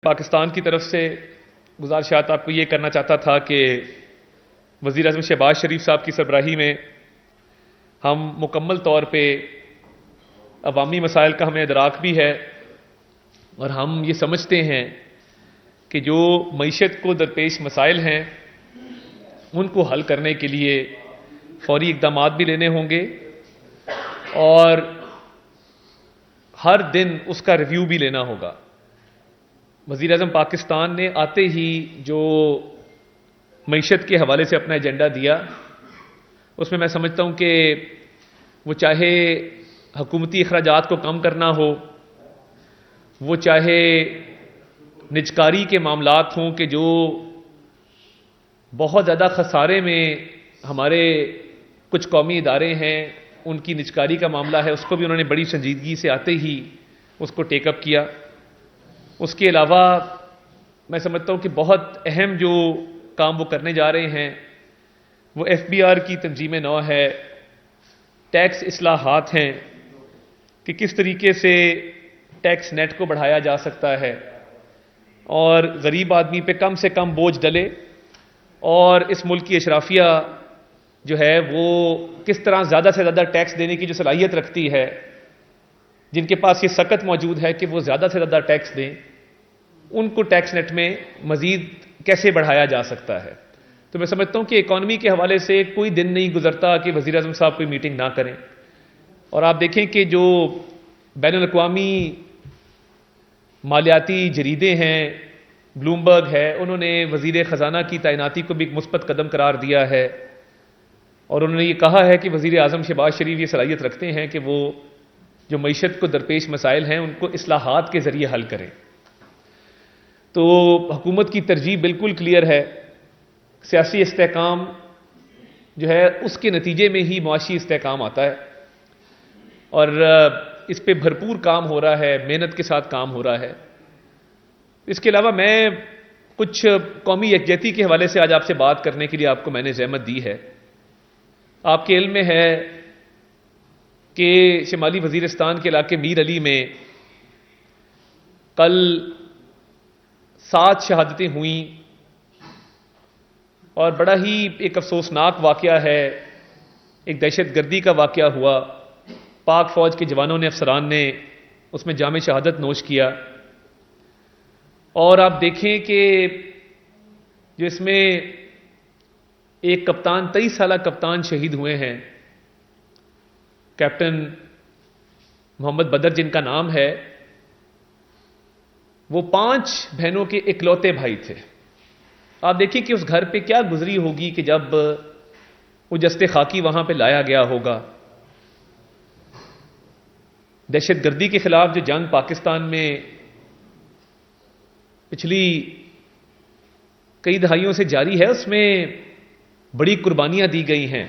پاکستان کی طرف سے گزارشات آپ کو یہ کرنا چاہتا تھا کہ وزیر اعظم شہباز شریف صاحب کی سربراہی میں ہم مکمل طور پہ عوامی مسائل کا ہمیں ادراک بھی ہے اور ہم یہ سمجھتے ہیں کہ جو معیشت کو درپیش مسائل ہیں ان کو حل کرنے کے لیے فوری اقدامات بھی لینے ہوں گے اور ہر دن اس کا ریویو بھی لینا ہوگا۔ وزیر اعظم پاکستان نے آتے ہی جو معیشت کے حوالے سے اپنا ایجنڈا دیا اس میں میں سمجھتا ہوں کہ وہ چاہے حکومتی اخراجات کو کم کرنا ہو، وہ چاہے نجکاری کے معاملات ہوں کہ جو بہت زیادہ خسارے میں ہمارے کچھ قومی ادارے ہیں ان کی نجکاری کا معاملہ ہے، اس کو بھی انہوں نے بڑی سنجیدگی سے آتے ہی اس کو ٹیک اپ کیا۔ اس کے علاوہ میں سمجھتا ہوں کہ بہت اہم جو کام وہ کرنے جا رہے ہیں وہ ایف بی آر کی تنظیم نو ہے، ٹیکس اصلاحات ہیں کہ کس طریقے سے ٹیکس نیٹ کو بڑھایا جا سکتا ہے اور غریب آدمی پہ کم سے کم بوجھ ڈلے، اور اس ملک کی اشرافیہ جو ہے وہ کس طرح زیادہ سے زیادہ ٹیکس دینے کی جو صلاحیت رکھتی ہے، جن کے پاس یہ سکت موجود ہے کہ وہ زیادہ سے زیادہ ٹیکس دیں، ان کو ٹیکس نیٹ میں مزید کیسے بڑھایا جا سکتا ہے۔ تو میں سمجھتا ہوں کہ اکانومی کے حوالے سے کوئی دن نہیں گزرتا کہ وزیر اعظم صاحب کوئی میٹنگ نہ کریں، اور آپ دیکھیں کہ جو بین الاقوامی مالیاتی جریدے ہیں، بلومبرگ ہے، انہوں نے وزیر خزانہ کی تعیناتی کو بھی ایک مثبت قدم قرار دیا ہے، اور انہوں نے یہ کہا ہے کہ وزیر اعظم شہباز شریف یہ صلاحیت رکھتے ہیں کہ وہ جو معیشت کو درپیش مسائل ہیں ان کو اصلاحات کے ذریعے حل کریں۔ تو حکومت کی ترجیح بالکل کلیئر ہے، سیاسی استحکام جو ہے اس کے نتیجے میں ہی معاشی استحکام آتا ہے، اور اس پہ بھرپور کام ہو رہا ہے، محنت کے ساتھ کام ہو رہا ہے۔ اس کے علاوہ میں کچھ قومی یکجہتی کے حوالے سے آج آپ سے بات کرنے کے لیے آپ کو میں نے زحمت دی ہے۔ آپ کے علم میں ہے کہ شمالی وزیرستان کے علاقے میر علی میں کل 7 شہادتیں ہوئیں، اور بڑا ہی ایک افسوسناک واقعہ ہے، ایک دہشت گردی کا واقعہ ہوا، پاک فوج کے جوانوں نے، افسران نے اس میں جام شہادت نوش کیا، اور آپ دیکھیں کہ جو اس میں ایک کپتان 23 سالہ کپتان شہید ہوئے ہیں، کیپٹن محمد بدر جن کا نام ہے، وہ 5 بہنوں کے اکلوتے بھائی تھے۔ آپ دیکھیں کہ اس گھر پہ کیا گزری ہوگی کہ جب وہ جستے خاکی وہاں پہ لایا گیا ہوگا۔ دہشت گردی کے خلاف جو جنگ پاکستان میں پچھلی کئی دہائیوں سے جاری ہے اس میں بڑی قربانیاں دی گئی ہیں،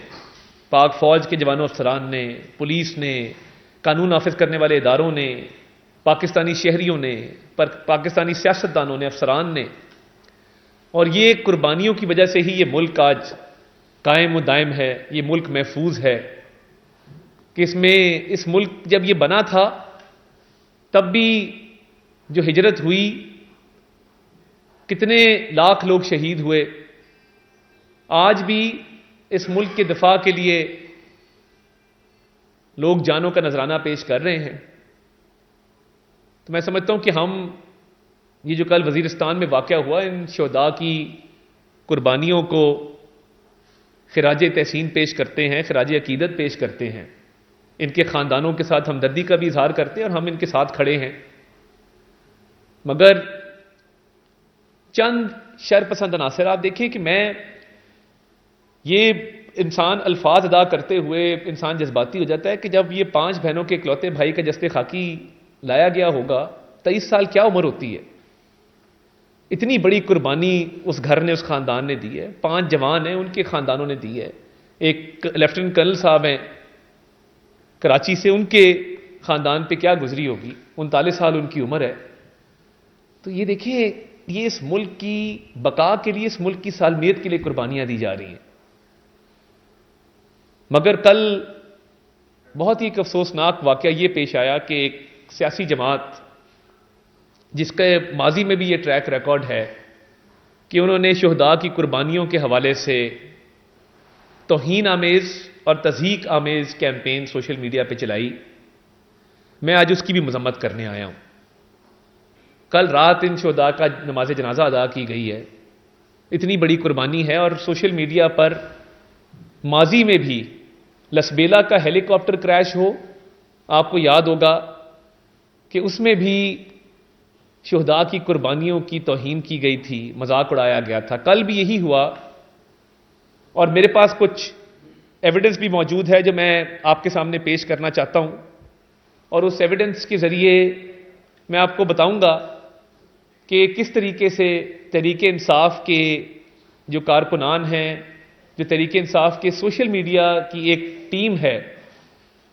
پاک فوج کے جوانوں افسران نے، پولیس نے، قانون نافذ کرنے والے اداروں نے، پاکستانی شہریوں نے، پاکستانی سیاستدانوں نے، افسران نے، اور یہ قربانیوں کی وجہ سے ہی یہ ملک آج قائم و دائم ہے، یہ ملک محفوظ ہے۔ کہ اس ملک جب یہ بنا تھا تب بھی جو ہجرت ہوئی، کتنے لاکھ لوگ شہید ہوئے، آج بھی اس ملک کے دفاع کے لیے لوگ جانوں کا نذرانہ پیش کر رہے ہیں۔ تو میں سمجھتا ہوں کہ ہم یہ جو کل وزیرستان میں واقعہ ہوا، ان شہداء کی قربانیوں کو خراج تحسین پیش کرتے ہیں، خراج عقیدت پیش کرتے ہیں، ان کے خاندانوں کے ساتھ ہمدردی کا بھی اظہار کرتے ہیں، اور ہم ان کے ساتھ کھڑے ہیں۔ مگر چند شر پسند عناصر آپ دیکھیں کہ یہ انسان الفاظ ادا کرتے ہوئے انسان جذباتی ہو جاتا ہے کہ جب یہ 5 بہنوں کے اکلوتے بھائی کا جستے خاکی لایا گیا ہوگا، 23 سال کیا عمر ہوتی ہے، اتنی بڑی قربانی اس گھر نے، اس خاندان نے دی ہے، 5 جوان ہیں ان کے خاندانوں نے دی ہے، ایک لیفٹیننٹ کرنل صاحب ہیں کراچی سے، ان کے خاندان پہ کیا گزری ہوگی، 39 سال ان کی عمر ہے۔ تو یہ دیکھیں، یہ اس ملک کی بقا کے لیے، اس ملک کی سالمیت کے لیے قربانیاں دی جا رہی ہیں۔ مگر کل بہت ہی ایک افسوسناک واقعہ یہ پیش آیا کہ ایک سیاسی جماعت جس کے ماضی میں بھی یہ ٹریک ریکارڈ ہے کہ انہوں نے شہداء کی قربانیوں کے حوالے سے توہین آمیز اور تضحیک آمیز کیمپین سوشل میڈیا پہ چلائی. میں آج اس کی بھی مذمت کرنے آیا ہوں. کل رات ان شہداء کا نماز جنازہ ادا کی گئی ہے. اتنی بڑی قربانی ہے اور سوشل میڈیا پر ماضی میں بھی لسبیلا کا ہیلی کاپٹر کریش ہو, آپ کو یاد ہوگا کہ اس میں بھی شہداء کی قربانیوں کی توہین کی گئی تھی, مذاق اڑایا گیا تھا. کل بھی یہی ہوا اور میرے پاس کچھ ایویڈنس بھی موجود ہے جو میں آپ کے سامنے پیش کرنا چاہتا ہوں, اور اس ایویڈنس کے ذریعے میں آپ کو بتاؤں گا کہ کس طریقے سے تحریک انصاف کے جو کارکنان ہیں, جو تحریک انصاف کے سوشل میڈیا کی ایک ٹیم ہے,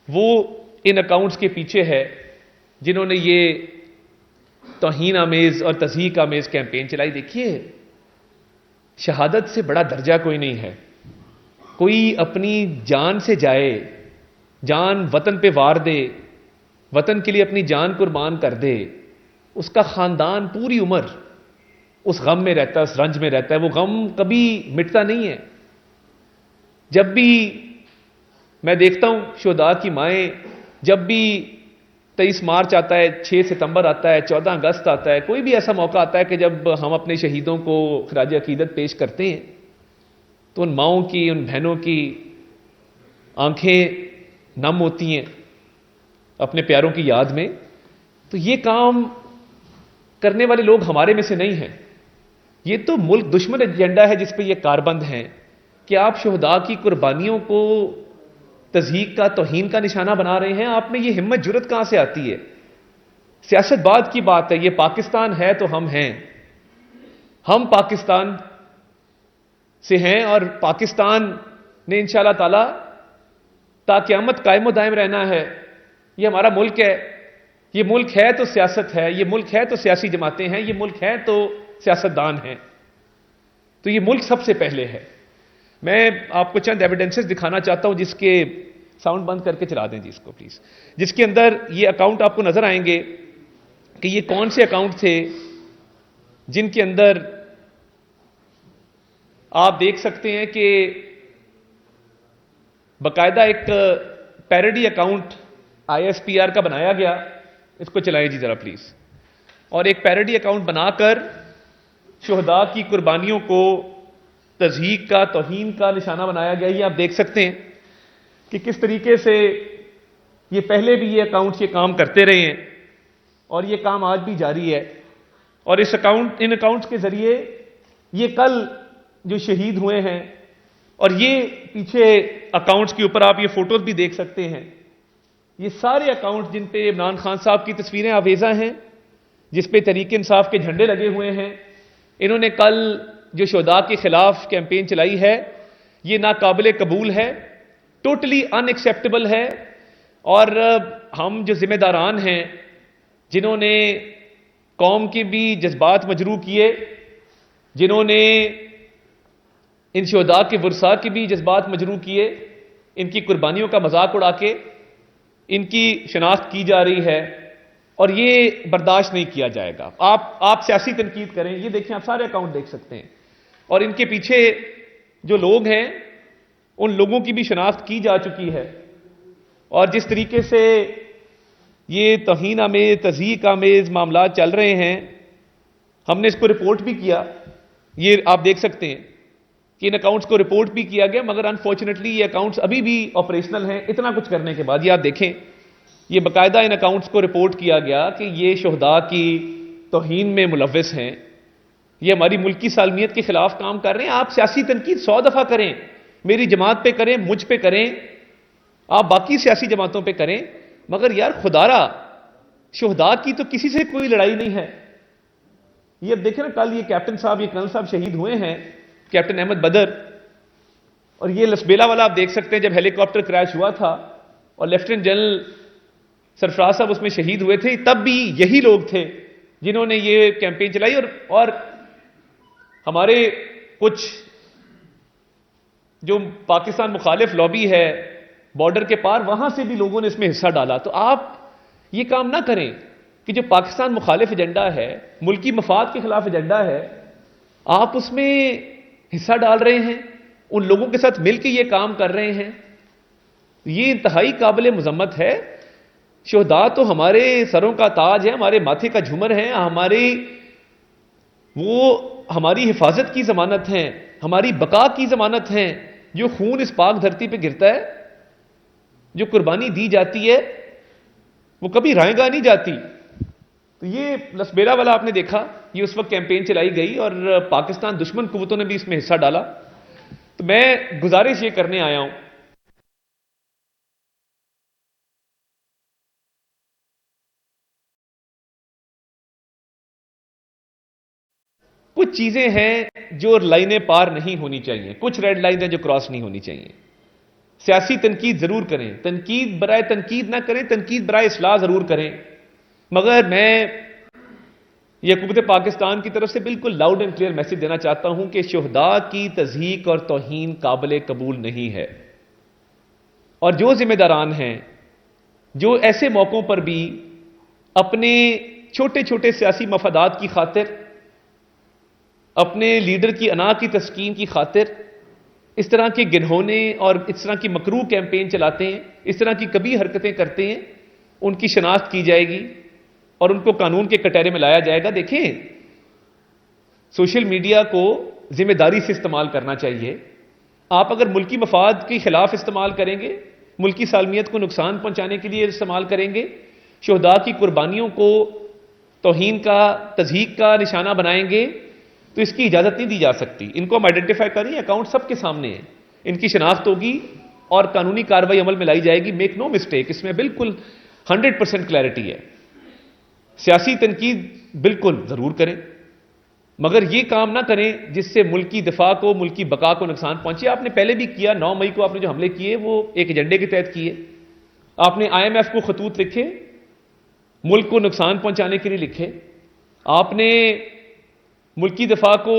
وہ ان اکاؤنٹس کے پیچھے ہے جنہوں نے یہ توہین آمیز اور تضحیک آمیز کیمپین چلائی. دیکھیے, شہادت سے بڑا درجہ کوئی نہیں ہے. کوئی اپنی جان سے جائے, جان وطن پہ وار دے, وطن کے لیے اپنی جان قربان کر دے, اس کا خاندان پوری عمر اس غم میں رہتا ہے, اس رنج میں رہتا ہے. وہ غم کبھی مٹتا نہیں ہے. جب بھی میں دیکھتا ہوں شہداء کی مائیں, جب بھی 23 مارچ آتا ہے, 6 ستمبر آتا ہے, 14 اگست آتا ہے, کوئی بھی ایسا موقع آتا ہے کہ جب ہم اپنے شہیدوں کو خراج عقیدت پیش کرتے ہیں, تو ان ماؤں کی, ان بہنوں کی آنکھیں نم ہوتی ہیں اپنے پیاروں کی یاد میں. تو یہ کام کرنے والے لوگ ہمارے میں سے نہیں ہیں. یہ تو ملک دشمن ایجنڈا ہے جس پہ یہ کاربند ہیں کہ آپ شہداء کی قربانیوں کو تضحیک کا, توہین کا نشانہ بنا رہے ہیں. آپ میں یہ ہمت جرت کہاں سے آتی ہے؟ سیاست بعد کی بات ہے. یہ پاکستان ہے تو ہم ہیں, ہم پاکستان سے ہیں اور پاکستان نے انشاءاللہ تعالی تا قیامت قائم و دائم رہنا ہے. یہ ہمارا ملک ہے. یہ ملک ہے تو سیاست ہے, یہ ملک ہے تو سیاسی جماعتیں ہیں, یہ ملک ہے تو سیاستدان ہیں. تو یہ ملک سب سے پہلے ہے. میں آپ کو چند ایویڈنسز دکھانا چاہتا ہوں جس کے ساؤنڈ بند کر کے چلا دیں جی اس کو پلیز, جس کے اندر یہ اکاؤنٹ آپ کو نظر آئیں گے کہ یہ کون سے اکاؤنٹ تھے جن کے اندر آپ دیکھ سکتے ہیں کہ باقاعدہ ایک پیروڈی اکاؤنٹ ISPR کا بنایا گیا. اس کو چلائیں جی ذرا پلیز. اور ایک پیروڈی اکاؤنٹ بنا کر شہداء کی قربانیوں کو تضحیک کا, توہین کا نشانہ بنایا گیا. یہ آپ دیکھ سکتے ہیں کہ کس طریقے سے یہ پہلے بھی یہ اکاؤنٹس یہ کام کرتے رہے ہیں اور یہ کام آج بھی جاری ہے. اور ان اکاؤنٹس کے ذریعے یہ کل جو شہید ہوئے ہیں, اور یہ پیچھے اکاؤنٹس کے اوپر آپ یہ فوٹوز بھی دیکھ سکتے ہیں, یہ سارے اکاؤنٹس جن پہ عمران خان صاحب کی تصویریں آویزاں ہیں, جس پہ تحریک انصاف کے جھنڈے لگے ہوئے ہیں. انہوں نے کل جو شہداء کے خلاف کیمپین چلائی ہے, یہ ناقابل قبول ہے, ٹوٹلی ان ایکسیپٹیبل ہے. اور ہم جو ذمہ داران ہیں جنہوں نے قوم کے بھی جذبات مجروح کیے, جنہوں نے ان شہداء کے ورثاء کے بھی جذبات مجروح کیے, ان کی قربانیوں کا مذاق اڑا کے ان کی شناخت کی جا رہی ہے, اور یہ برداشت نہیں کیا جائے گا. آپ سیاسی تنقید کریں, یہ دیکھیں, آپ سارے اکاؤنٹ دیکھ سکتے ہیں, اور ان کے پیچھے جو لوگ ہیں ان لوگوں کی بھی شناخت کی جا چکی ہے. اور جس طریقے سے یہ توہین آمیز, تضحیک آمیز معاملات چل رہے ہیں, ہم نے اس کو رپورٹ بھی کیا. یہ آپ دیکھ سکتے ہیں کہ ان اکاؤنٹس کو رپورٹ بھی کیا گیا, مگر انفارچونیٹلی یہ اکاؤنٹس ابھی بھی آپریشنل ہیں. اتنا کچھ کرنے کے بعد یہ آپ دیکھیں, یہ باقاعدہ ان اکاؤنٹس کو رپورٹ کیا گیا کہ یہ شہداء کی توہین میں ملوث ہیں, یہ ہماری ملکی سالمیت کے خلاف کام کر رہے ہیں. آپ سیاسی تنقید 100 دفعہ کریں, میری جماعت پہ کریں, مجھ پہ کریں, آپ باقی سیاسی جماعتوں پہ کریں, مگر یار خدارا شہداء کی تو کسی سے کوئی لڑائی نہیں ہے. یہ اب دیکھیں نا, کل یہ کیپٹن صاحب, یہ کرنل صاحب شہید ہوئے ہیں, کیپٹن احمد بدر. اور یہ لسبیلا والا آپ دیکھ سکتے ہیں جب ہیلی کاپٹر کریش ہوا تھا اور لیفٹیننٹ جنرل سرفراز صاحب اس میں شہید ہوئے تھے, تب بھی یہی لوگ تھے جنہوں نے یہ کیمپین چلائی. اور ہمارے کچھ جو پاکستان مخالف لابی ہے بارڈر کے پار, وہاں سے بھی لوگوں نے اس میں حصہ ڈالا. تو آپ یہ کام نہ کریں. کہ جو پاکستان مخالف ایجنڈا ہے، ملکی مفاد کے خلاف ایجنڈا ہے، آپ اس میں حصہ ڈال رہے ہیں، ان لوگوں کے ساتھ مل کے یہ کام کر رہے ہیں، یہ انتہائی قابل مذمت ہے۔ شہداء تو ہمارے سروں کا تاج ہے، ہمارے ماتھے کا جھومر ہے، ہماری حفاظت کی ضمانت ہیں، ہماری بقا کی ضمانت ہیں۔ جو خون اس پاک دھرتی پہ گرتا ہے، جو قربانی دی جاتی ہے، وہ کبھی رائے گاہ نہیں جاتی۔ تو یہ لسبیرا والا آپ نے دیکھا، یہ اس وقت کیمپین چلائی گئی اور پاکستان دشمن قوتوں نے بھی اس میں حصہ ڈالا۔ تو میں گزارش یہ کرنے آیا ہوں، کچھ چیزیں ہیں جو لائنیں پار نہیں ہونی چاہیے، کچھ ریڈ لائن ہیں جو کراس نہیں ہونی چاہیے۔ سیاسی تنقید ضرور کریں، تنقید برائے تنقید نہ کریں، تنقید برائے اصلاح ضرور کریں، مگر میں یہ حکومت پاکستان کی طرف سے بالکل لاؤڈ اینڈ کلیئر میسج دینا چاہتا ہوں کہ شہداء کی تضحیک اور توہین قابل قبول نہیں ہے، اور جو ذمہ داران ہیں جو ایسے موقعوں پر بھی اپنے چھوٹے چھوٹے سیاسی مفادات کی خاطر، اپنے لیڈر کی انا کی تسکین کی خاطر اس طرح کے گنہونے اور اس طرح کی مکروہ کیمپین چلاتے ہیں، اس طرح کی کبھی حرکتیں کرتے ہیں، ان کی شناخت کی جائے گی اور ان کو قانون کے کٹہرے میں لایا جائے گا۔ دیکھیں، سوشل میڈیا کو ذمہ داری سے استعمال کرنا چاہیے۔ آپ اگر ملکی مفاد کے خلاف استعمال کریں گے، ملکی سالمیت کو نقصان پہنچانے کے لیے استعمال کریں گے، شہداء کی قربانیوں کو توہین کا، تضحیک کا نشانہ بنائیں گے، تو اس کی اجازت نہیں دی جا سکتی۔ ان کو ہم آئیڈینٹیفائی کریں، اکاؤنٹ سب کے سامنے ہیں، ان کی شناخت ہوگی اور قانونی کارروائی عمل میں لائی جائے گی۔ میک نو مسٹیک، اس میں بالکل 100% کلیئرٹی ہے۔ سیاسی تنقید بالکل ضرور کریں، مگر یہ کام نہ کریں جس سے ملکی دفاع کو، ملکی بقا کو نقصان پہنچے۔ آپ نے پہلے بھی کیا، 9 مئی کو آپ نے جو حملے کیے وہ ایک ایجنڈے کے تحت کیے۔ آپ نے IMF کو خطوط لکھے، ملک کو نقصان پہنچانے کے لیے لکھے۔ آپ نے ملکی دفاع کو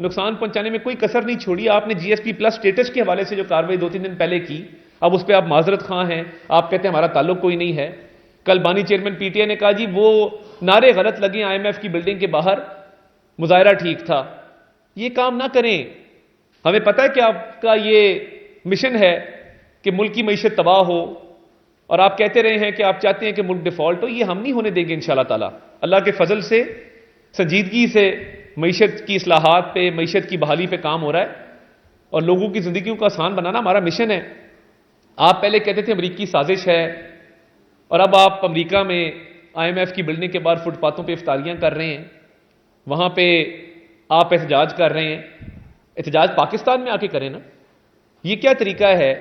نقصان پہنچانے میں کوئی کسر نہیں چھوڑی۔ آپ نے GSP پلس سٹیٹس کے حوالے سے جو کارروائی 2-3 دن پہلے کی، اب اس پہ آپ معذرت خواہ ہیں، آپ کہتے ہیں ہمارا تعلق کوئی نہیں ہے۔ کل بانی چیئرمین PTI نے کہا جی وہ نعرے غلط لگے IMF کی بلڈنگ کے باہر، مظاہرہ ٹھیک تھا۔ یہ کام نہ کریں۔ ہمیں پتہ ہے کہ آپ کا یہ مشن ہے کہ ملک کی معیشت تباہ ہو، اور آپ کہتے رہے ہیں کہ آپ چاہتے ہیں کہ ملک ڈیفالٹ ہو۔ یہ ہم نہیں ہونے دیں گے انشاءاللہ تعالی۔ اللہ کے فضل سے سنجیدگی سے معیشت کی اصلاحات پہ، معیشت کی بحالی پہ کام ہو رہا ہے، اور لوگوں کی زندگیوں کو آسان بنانا ہمارا مشن ہے۔ آپ پہلے کہتے تھے امریکی سازش ہے، اور اب آپ امریکہ میں IMF کی بلڈنگ کے باہر فٹ پاتھوں پہ افطاریاں کر رہے ہیں، وہاں پہ آپ احتجاج کر رہے ہیں۔ احتجاج پاکستان میں آ کے کریں نا۔ یہ کیا طریقہ ہے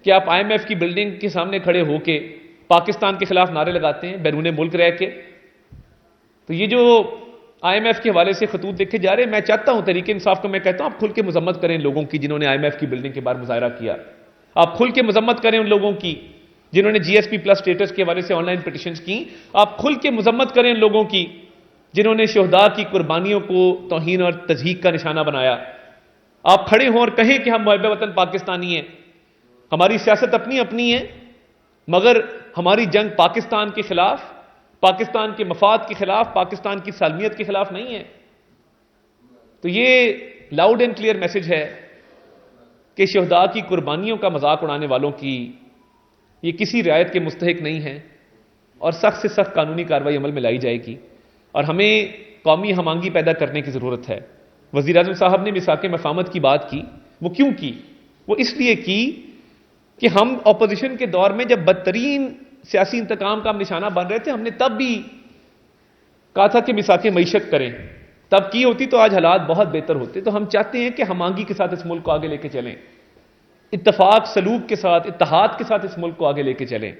کہ آپ IMF کی بلڈنگ کے سامنے کھڑے ہو کے پاکستان کے خلاف نعرے لگاتے ہیں بیرون ملک رہ کے؟ تو یہ جو IMF کے حوالے سے خطوط لکھے جا رہے ہیں، میں چاہتا ہوں تحریک انصاف کو میں کہتا ہوں آپ کھل کے مذمت کریں لوگوں کی جنہوں نے IMF کی بلڈنگ کے باہر مظاہرہ کیا۔ آپ کھل کے مذمت کریں ان لوگوں کی جنہوں نے GSP پلس سٹیٹس کے حوالے سے آن لائن پٹیشنز کی۔ آپ کھل کے مذمت کریں ان لوگوں کی جنہوں نے شہداء کی قربانیوں کو توہین اور تضحیک کا نشانہ بنایا۔ آپ کھڑے ہوں اور کہیں کہ ہم محب وطن پاکستانی ہیں، ہماری سیاست اپنی اپنی ہے، مگر ہماری جنگ پاکستان کے خلاف، پاکستان کے مفاد کے خلاف، پاکستان کی سالمیت کے خلاف نہیں ہے۔ تو یہ لاؤڈ اینڈ کلیئر میسج ہے کہ شہداء کی قربانیوں کا مذاق اڑانے والوں کی یہ کسی رعایت کے مستحق نہیں ہیں، اور سخت سے سخت قانونی کارروائی عمل میں لائی جائے گی۔ اور ہمیں قومی ہم آہنگی پیدا کرنے کی ضرورت ہے۔ وزیر اعظم صاحب نے میثاق مفاہمت کی بات کی، وہ کیوں کی؟ وہ اس لیے کی کہ ہم اپوزیشن کے دور میں جب بدترین سیاسی انتقام کا ہم نشانہ بن رہے تھے، ہم نے تب بھی کہا تھا کہ میثاق معیشت کریں، تب کی ہوتی تو آج حالات بہت بہتر ہوتے۔ تو ہم چاہتے ہیں کہ ہم آہنگی کے ساتھ اس ملک کو آگے لے کے چلیں، اتفاق سلوک کے ساتھ، اتحاد کے ساتھ اس ملک کو آگے لے کے چلیں،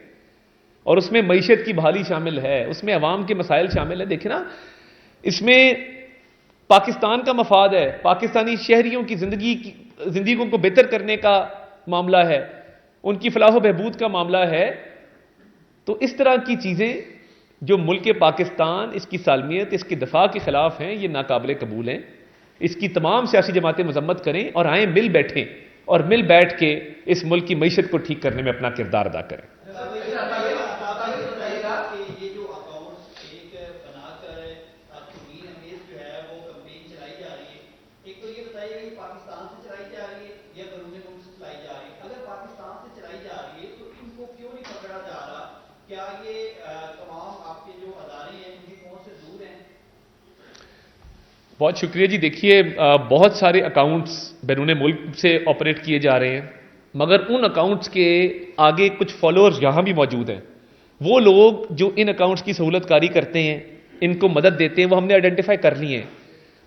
اور اس میں معیشت کی بحالی شامل ہے، اس میں عوام کے مسائل شامل ہیں۔ دیکھیں نا، اس میں پاکستان کا مفاد ہے، پاکستانی شہریوں کی زندگیوں کو بہتر کرنے کا معاملہ ہے، ان کی فلاح و بہبود کا معاملہ ہے۔ تو اس طرح کی چیزیں جو ملک پاکستان، اس کی سالمیت، اس کے دفاع کے خلاف ہیں، یہ ناقابل قبول ہیں۔ اس کی تمام سیاسی جماعتیں مذمت کریں اور آئیں مل بیٹھیں اور مل بیٹھ کے اس ملک کی معیشت کو ٹھیک کرنے میں اپنا کردار ادا کریں۔ بہت شکریہ جی. دیکھیے بہت سارے اکاؤنٹس بیرون ملک سے آپریٹ کیے جا رہے ہیں، مگر ان اکاؤنٹس کے آگے کچھ فالوورز یہاں بھی موجود ہیں. وہ لوگ جو ان اکاؤنٹس کی سہولت کاری کرتے ہیں، ان کو مدد دیتے ہیں، وہ ہم نے آئیڈینٹیفائی کر لی ہیں.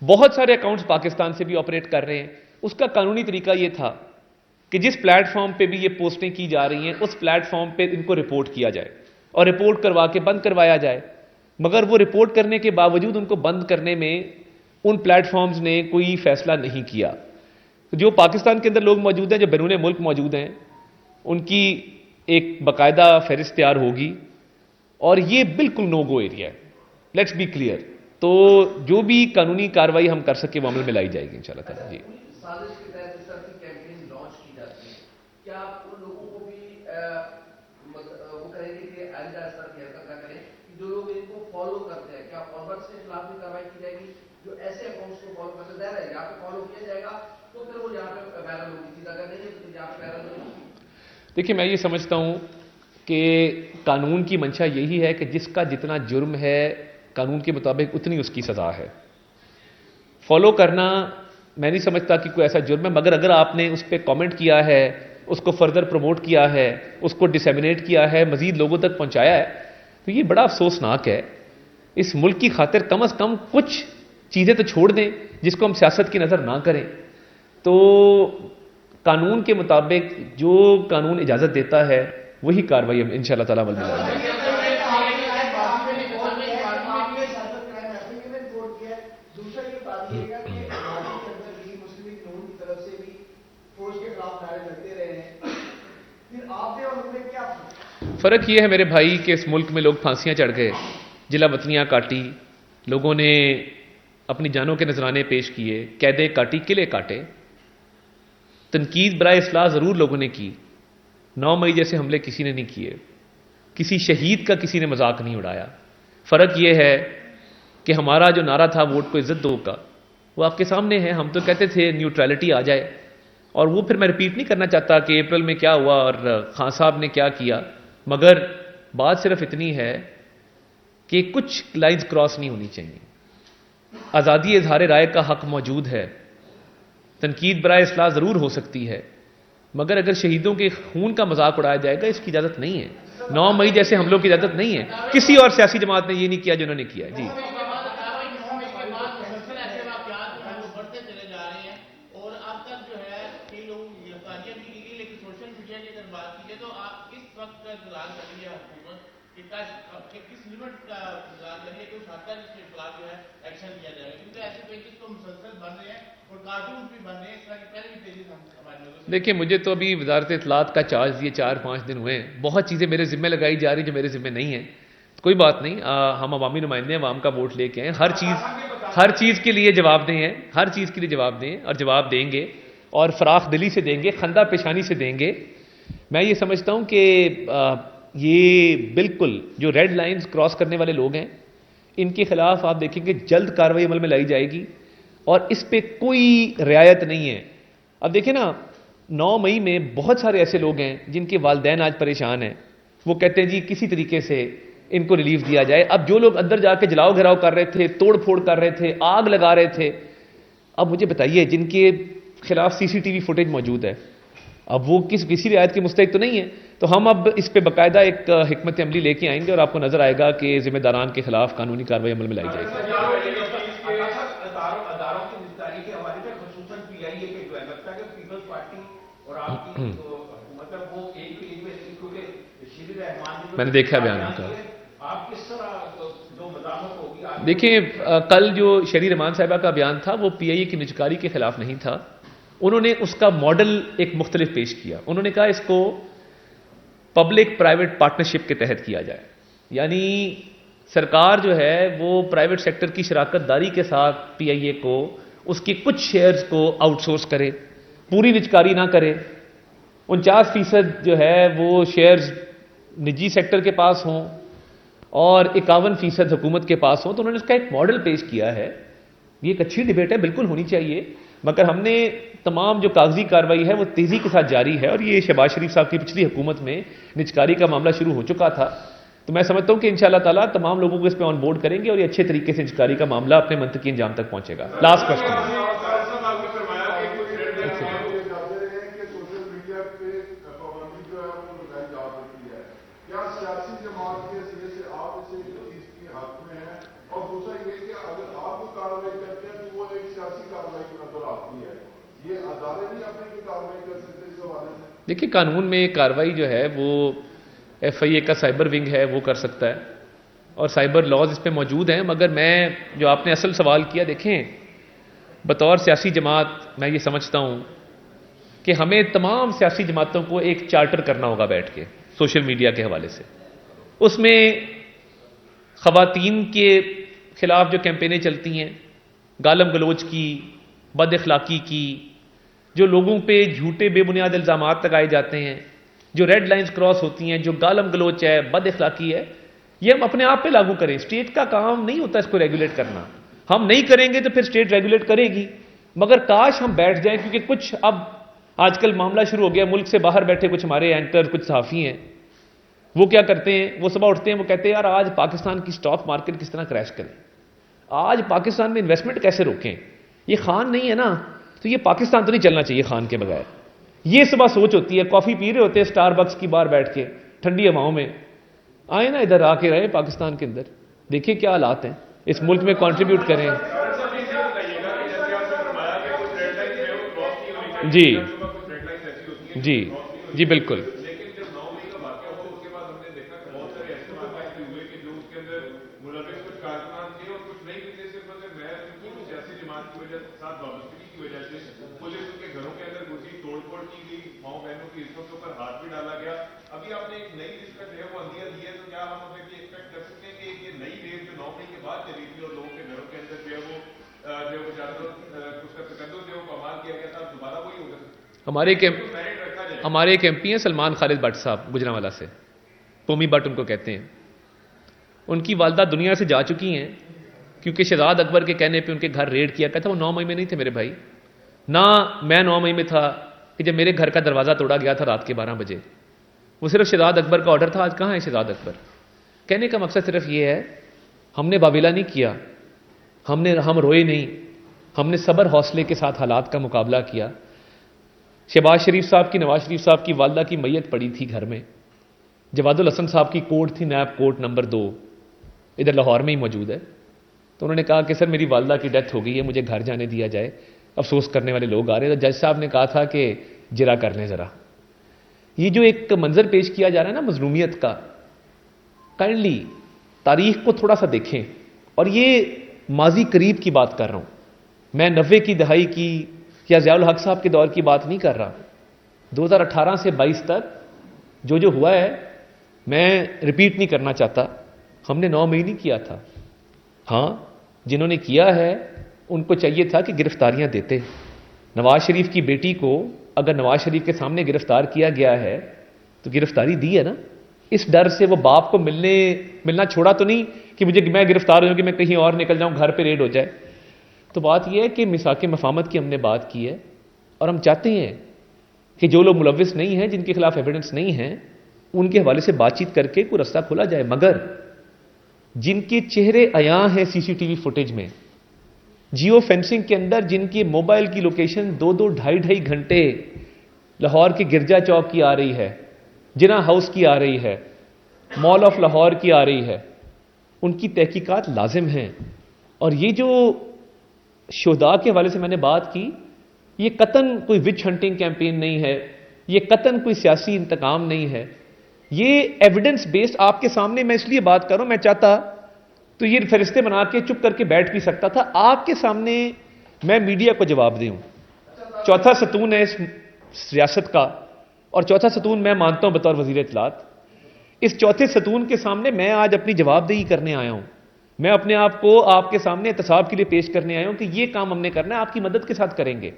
بہت سارے اکاؤنٹس پاکستان سے بھی آپریٹ کر رہے ہیں. اس کا قانونی طریقہ یہ تھا کہ جس پلیٹ فارم پہ بھی یہ پوسٹیں کی جا رہی ہیں اس پلیٹ فارم پہ ان کو رپورٹ کیا جائے اور رپورٹ کروا کے بند کروایا جائے. مگر وہ رپورٹ کرنے کے باوجود ان کو بند کرنے میں ان پلیٹ فارمز نے کوئی فیصلہ نہیں کیا. جو پاکستان کے اندر لوگ موجود ہیں، جو بیرون ملک موجود ہیں، ان کی ایک باقاعدہ فہرست تیار ہوگی اور یہ بالکل نو گو ایریا ہے. Let's be clear. تو جو بھی قانونی کارروائی ہم کر سکیں وہ عمل میں لائی جائے گی انشاءاللہ تعالیٰ. جی سازش کے تحت اس طرح کی کیمپین لانچ کی جاتی ہے، کیا آپ ان لوگوں کو بھی وہ کریں گے کہ آئندہ اس طرح کی حرکت نہ کریں کہ جو لوگ ان کو فالو کرتے ہیں، کیا فالوورز کے خلاف بھی کارروائی کی جائے گی جو ایسے اکاؤنٹس کو فالو کرتے ہیں؟ یہاں پہ فالو کیا جائے گا تو پھر وہ یہاں پہ وائرل ہوگی چیز، اگر نہیں ہے تو یہاں پہ وائرل نہیں ہوگی. دیکھیے میں یہ سمجھتا ہوں کہ قانون کی منشا یہی ہے کہ جس کا جتنا جرم ہے قانون کے مطابق اتنی اس کی سزا ہے. فالو کرنا میں نہیں سمجھتا کہ کوئی ایسا جرم ہے، مگر اگر آپ نے اس پہ کامنٹ کیا ہے، اس کو فردر پروموٹ کیا ہے، اس کو ڈسیمینیٹ کیا ہے، مزید لوگوں تک پہنچایا ہے، تو یہ بڑا افسوسناک ہے. اس ملک کی خاطر کم از کم کچھ چیزیں تو چھوڑ دیں جس کو ہم سیاست کی نظر نہ کریں. تو قانون کے مطابق جو قانون اجازت دیتا ہے وہی کارروائی ہم انشاءاللہ تعالیٰ عمل میں لائیں گے. فرق یہ ہے میرے بھائی کہ اس ملک میں لوگ پھانسیاں چڑھ گئے، جلا وطنیاں کاٹی، لوگوں نے اپنی جانوں کے نذرانے پیش کیے، قیدیں کاٹی، قلعے کاٹے. تنقید برائے اصلاح ضرور لوگوں نے کی. 9 مئی جیسے حملے کسی نے نہیں کیے، کسی شہید کا کسی نے مذاق نہیں اڑایا. فرق یہ ہے کہ ہمارا جو نعرہ تھا ووٹ کو عزت دو کا، وہ آپ کے سامنے ہے. ہم تو کہتے تھے نیوٹرلٹی آ جائے، اور وہ پھر میں ریپیٹ نہیں کرنا چاہتا کہ اپریل میں کیا ہوا اور خان صاحب نے کیا کیا، مگر بات صرف اتنی ہے کہ کچھ لائنز کراس نہیں ہونی چاہیے. آزادی اظہار رائے کا حق موجود ہے، تنقید برائے اصلاح ضرور ہو سکتی ہے، مگر اگر شہیدوں کے خون کا مذاق اڑایا جائے گا اس کی اجازت نہیں ہے. 9 مئی جیسے حملوں کی اجازت نہیں ہے. کسی اور سیاسی جماعت نے یہ نہیں کیا جنہوں نے کیا. جی دیکھیں مجھے تو ابھی وزارت اطلاعات کا چارج دیے 4-5 دن ہوئے ہیں. بہت چیزیں میرے ذمہ لگائی جا رہی جو میرے ذمہ نہیں ہیں. کوئی بات نہیں، ہم عوامی نمائندے ہیں، عوام کا ووٹ لے کے آئے. ہر چیز کے لیے جواب دیں ہیں، ہر چیز کے لیے جواب دیں اور جواب دیں گے، اور فراخ دلی سے دیں گے، خندہ پیشانی سے دیں گے. میں یہ سمجھتا ہوں کہ یہ بالکل جو ریڈ لائنز کراس کرنے والے لوگ ہیں ان کے خلاف آپ دیکھیں گے جلد کارروائی عمل میں لائی جائے گی، اور اس پہ کوئی رعایت نہیں ہے. اب دیکھیں نا، 9 مئی میں بہت سارے ایسے لوگ ہیں جن کے والدین آج پریشان ہیں. وہ کہتے ہیں جی کسی طریقے سے ان کو ریلیف دیا جائے. اب جو لوگ اندر جا کے جلاؤ گھراؤ کر رہے تھے، توڑ پھوڑ کر رہے تھے، آگ لگا رہے تھے، اب مجھے بتائیے جن کے خلاف CCTV فوٹیج موجود ہے، اب وہ کسی رعایت کے مستحق تو نہیں ہے. تو ہم اب اس پہ باقاعدہ ایک حکمت عملی لے کے آئیں گے اور آپ کو نظر آئے گا کہ ذمہ داران کے خلاف قانونی کارروائی عمل میں لائی جائے گی. میں نے دیکھا بیان ان کا. دیکھیں کل جو شہری رحمان صاحبہ کا بیان تھا وہ PIA کی نجکاری کے خلاف نہیں تھا. انہوں نے اس کا ماڈل ایک مختلف پیش کیا. انہوں نے کہا اس کو پبلک پرائیویٹ پارٹنرشپ کے تحت کیا جائے، یعنی سرکار جو ہے وہ پرائیویٹ سیکٹر کی شراکت داری کے ساتھ PIA کو اس کی کچھ شیئرز کو آؤٹ سورس کرے، پوری نجکاری نہ کرے. 49% جو ہے وہ شیئرز نجی سیکٹر کے پاس ہوں اور 51% حکومت کے پاس ہوں. تو انہوں نے اس کا ایک ماڈل پیش کیا ہے. یہ ایک اچھی ڈیبیٹ ہے، بالکل ہونی چاہیے، مگر ہم نے تمام جو کاغذی کارروائی ہے وہ تیزی کے ساتھ جاری ہے. اور یہ شہباز شریف صاحب کی پچھلی حکومت میں نجکاری کا معاملہ شروع ہو چکا تھا، تو تو میں سمجھتا ہوں کہ انشاءاللہ تعالیٰ تمام لوگوں کو اس پہ آن بورڈ کریں گے اور یہ اچھے طریقے سے انچکاری کا معاملہ اپنے منطقی انجام تک پہنچے گا. Last question. دیکھیے قانون میں کارروائی جو ہے وہ ایف آئی اے کا سائبر ونگ ہے وہ کر سکتا ہے اور سائبر لاز اس پہ موجود ہیں. مگر میں جو آپ نے اصل سوال کیا، دیکھیں بطور سیاسی جماعت میں یہ سمجھتا ہوں کہ ہمیں تمام سیاسی جماعتوں کو ایک چارٹر کرنا ہوگا بیٹھ کے سوشل میڈیا کے حوالے سے. اس میں خواتین کے خلاف جو کیمپینیں چلتی ہیں، گالم گلوچ کی، بد اخلاقی کی، جو لوگوں پہ جھوٹے بے بنیاد الزامات لگائے جاتے ہیں، جو ریڈ لائنز کراس ہوتی ہیں، جو گالم گلوچ ہے، بد اخلاقی ہے، یہ ہم اپنے آپ پہ لاگو کریں. اسٹیٹ کا کام نہیں ہوتا اس کو ریگولیٹ کرنا. ہم نہیں کریں گے تو پھر اسٹیٹ ریگولیٹ کرے گی. مگر کاش ہم بیٹھ جائیں، کیونکہ کچھ اب آج کل معاملہ شروع ہو گیا، ملک سے باہر بیٹھے کچھ ہمارے اینکر، کچھ صحافی ہیں، وہ کیا کرتے ہیں، وہ صبح اٹھتے ہیں، وہ کہتے ہیں یار آج پاکستان کی سٹاک مارکیٹ کس طرح کریش کریں، آج پاکستان میں انویسٹمنٹ کیسے روکیں. یہ خان نہیں ہے نا، تو یہ پاکستان تو نہیں چلنا چاہیے خان کے بغیر. یہ صبح سوچ ہوتی ہے. کافی پی رہے ہوتے ہیں اسٹار بکس کی باہر بیٹھ کے ٹھنڈی ہواؤں میں. آئے نا ادھر آ کے رہے پاکستان کے اندر، دیکھیں کیا حالات ہیں، اس ملک میں کنٹریبیوٹ کریں. جی جی جی بالکل. ہمارے ایک ایم پی ہیں سلمان خالد بٹ صاحب گجرانوالہ سے، پومی بٹ ان کو کہتے ہیں. ان کی والدہ دنیا سے جا چکی ہیں کیونکہ شہزاد اکبر کے کہنے پہ ان کے گھر ریڈ کیا تھا. وہ 9 مئی میں نہیں تھے میرے بھائی، نہ میں 9 مئی میں تھا کہ جب میرے گھر کا دروازہ توڑا گیا تھا رات کے 12 بجے. وہ صرف شہزاد اکبر کا آرڈر تھا. آج کہاں ہے شہزاد اکبر؟ کہنے کا مقصد صرف یہ ہے، ہم نے بابیلا نہیں کیا، ہم روئے نہیں، ہم نے صبر حوصلے کے ساتھ حالات کا مقابلہ کیا. شہباز شریف صاحب کی، نواز شریف صاحب کی والدہ کی میت پڑی تھی گھر میں. جواد الحسن صاحب کی کوٹ تھی، نیب کوٹ نمبر 2 ادھر لاہور میں ہی موجود ہے. تو انہوں نے کہا کہ سر میری والدہ کی ڈیتھ ہو گئی ہے، مجھے گھر جانے دیا جائے. افسوس کرنے والے لوگ آ رہے ہیں. تو جج صاحب نے کہا تھا کہ جرا کر لیں ذرا. یہ جو ایک منظر پیش کیا جا رہا ہے نا مظلومیت کا، کائنڈلی تاریخ کو تھوڑا سا دیکھیں. اور یہ ماضی قریب کی بات کر رہا ہوں، میں 90 کی دہائی کی یا ضیاء الحق صاحب کے دور کی بات نہیں کر رہا. 2018 سے 22 تک جو ہوا ہے میں ریپیٹ نہیں کرنا چاہتا. ہم نے 9 مئی نہیں کیا تھا. ہاں جنہوں نے کیا ہے ان کو چاہیے تھا کہ گرفتاریاں دیتے. نواز شریف کی بیٹی کو اگر نواز شریف کے سامنے گرفتار کیا گیا ہے تو گرفتاری دی ہے نا. اس ڈر سے وہ باپ کو ملنا چھوڑا تو نہیں کہ میں گرفتار ہوں کہ میں کہیں اور نکل جاؤں، گھر پہ ریڈ ہو جائے. تو بات یہ ہے کہ میثاق مفاہمت کی ہم نے بات کی ہے اور ہم چاہتے ہیں کہ جو لوگ ملوث نہیں ہیں، جن کے خلاف ایویڈنس نہیں ہیں، ان کے حوالے سے بات چیت کر کے کوئی رستہ کھولا جائے. مگر جن کے چہرے عیاں ہیں سی سی ٹی وی فوٹیج میں، جیو فینسنگ کے اندر جن کی موبائل کی لوکیشن 2-2 ڈھائی گھنٹے لاہور کے گرجا چوک کی آ رہی ہے، جناح ہاؤس کی آ رہی ہے، مال آف لاہور کی آ رہی ہے، ان کی تحقیقات لازم ہیں. اور یہ جو شہداء کے حوالے سے میں نے بات کی، یہ قطعاً کوئی وچ ہنٹنگ کیمپین نہیں ہے، یہ قطعاً کوئی سیاسی انتقام نہیں ہے. یہ ایویڈنس بیسڈ آپ کے سامنے، میں اس لیے بات کر رہا ہوں، میں چاہتا تو یہ فرشتے بنا کے چپ کر کے بیٹھ بھی سکتا تھا. آپ کے سامنے میں میڈیا کو جواب دوں. چوتھا ستون ہے اس ریاست کا، اور چوتھا ستون میں مانتا ہوں بطور وزیر اطلاعات. اس چوتھے ستون کے سامنے میں آج اپنی جواب دہی کرنے آیا ہوں. میں اپنے آپ کو آپ کے سامنے احتساب کے لیے پیش کرنے آیا ہوں کہ یہ کام ہم نے کرنا ہے، آپ کی مدد کے ساتھ کریں گے.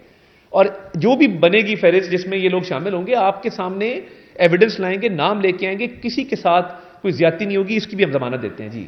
اور جو بھی بنے گی فہرست جس میں یہ لوگ شامل ہوں گے، آپ کے سامنے ایویڈنس لائیں گے، نام لے کے آئیں گے، کسی کے ساتھ کوئی زیادتی نہیں ہوگی. اس کی بھی ہم ضمانت دیتے ہیں. جی